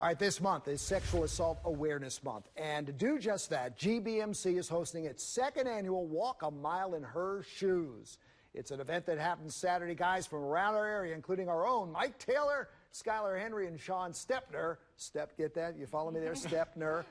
All right, this month is Sexual Assault Awareness Month. And to do just that, GBMC is hosting its second annual Walk a Mile in Her Shoes. It's an event that happens Saturday. Guys from around our area, including our own Mike Taylor, Skylar Henry, and Sean Stepner. Get that? You follow me there? Stepner.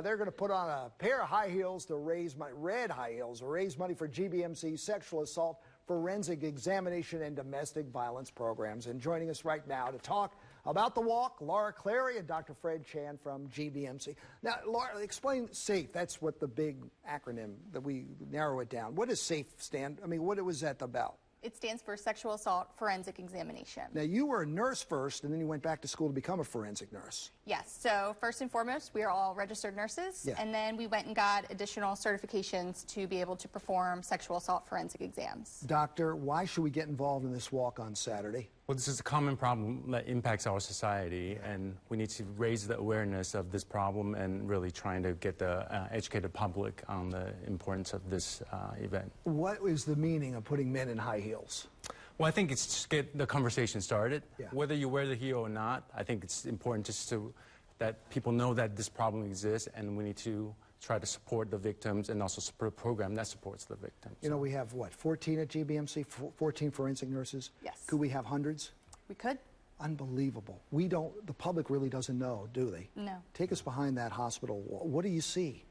They're going to put on a pair of high heels to raise money, red high heels, to raise money for GBMC's Sexual Assault Forensic Examination and Domestic Violence programs. And joining us right now to talk about the walk, Laura Clary and Dr. Fred Chan from GBMC. Now, Laura, explain SAFE. That's what the big acronym that we narrow it down. What does SAFE stand? I mean, what was that about? It stands for Sexual Assault Forensic Examination. Now, you were a nurse first, and then you went back to school to become a forensic nurse. Yes. So first and foremost, we are all registered nurses, and then we went and got additional certifications to be able to perform sexual assault forensic exams. Doctor, why should we get involved in this walk on Saturday? Well, this is a common problem that impacts our society, and we need to raise the awareness of this problem and really trying to get the educated public on the importance of this event. What is the meaning of putting men in high heels? Well, I think it's just get the conversation started. Yeah. Whether you wear the heel or not, I think it's important just to that people know that this problem exists, and we need to try to support the victims and also support a program that supports the victims. You know, we have, what, 14 at GBMC, 14 forensic nurses? Yes. Could we have hundreds? We could. Unbelievable. We don't, the public really doesn't know, do they? No. Take us behind that hospital wall. What do you see?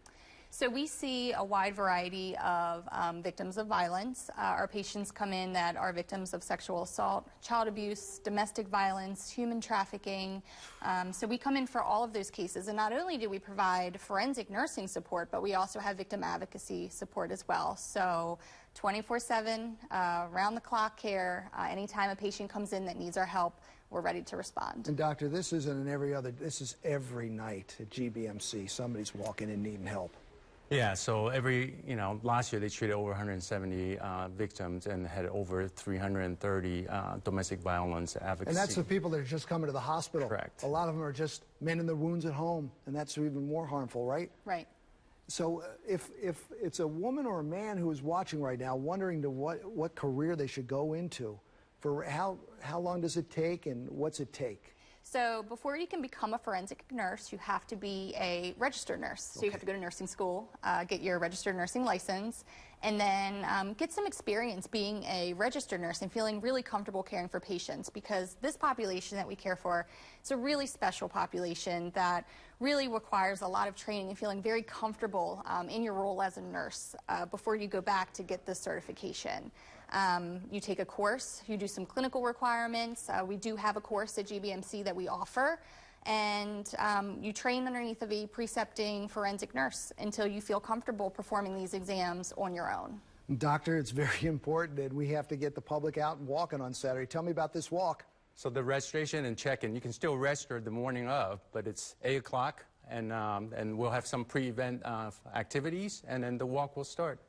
So we see a wide variety of victims of violence. Our patients come in that are victims of sexual assault, child abuse, domestic violence, human trafficking. So we come in for all of those cases. And not only do we provide forensic nursing support, but we also have victim advocacy support as well. So 24/7, round-the-clock care. Anytime a patient comes in that needs our help, we're ready to respond. And doctor, this isn't this is every night at GBMC. Somebody's walking in needing help. Yeah, so last year they treated over 170 victims and had over 330 domestic violence advocacy. And that's the people that are just coming to the hospital. Correct. A lot of them are just men in their wounds at home, and that's even more harmful, right? Right. So if it's a woman or a man who is watching right now wondering to what career they should go into, for how long does it take and what's it take? So before you can become a forensic nurse, you have to be a registered nurse. So you have to go to nursing school, get your registered nursing license, and then get some experience being a registered nurse and feeling really comfortable caring for patients, because this population that we care for, it's a really special population that really requires a lot of training and feeling very comfortable in your role as a nurse before you go back to get this certification. You take a course, you do some clinical requirements. We do have a course at GBMC that we offer, and you train underneath of a precepting forensic nurse until you feel comfortable performing these exams on your own. Doctor, it's very important that we have to get the public out and walking on Saturday. Tell me about this walk. So the registration and check-in, you can still register the morning of, but it's 8 o'clock, and we'll have some pre-event activities, and then the walk will start.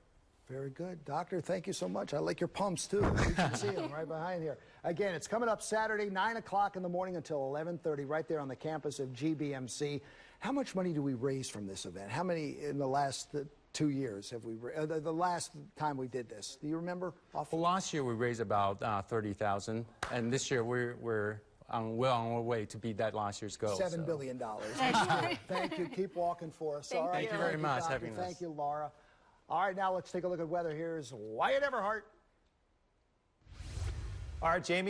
Very good. Doctor, thank you so much. I like your pumps, too. You can see them right behind here. Again, it's coming up Saturday, 9 o'clock in the morning until 11:30, right there on the campus of GBMC. How much money do we raise from this event? How many in the last 2 years have we the last time we did this? Do you remember? Well, last year we raised about $30,000, and this year we're well on our way to beat that last year's goal. $7 billion. Thank you. Keep walking for us. All right. Thank you very much. Thank you, Laura. All right, now let's take a look at weather. Here's Wyatt Everhart. All right, Jamie.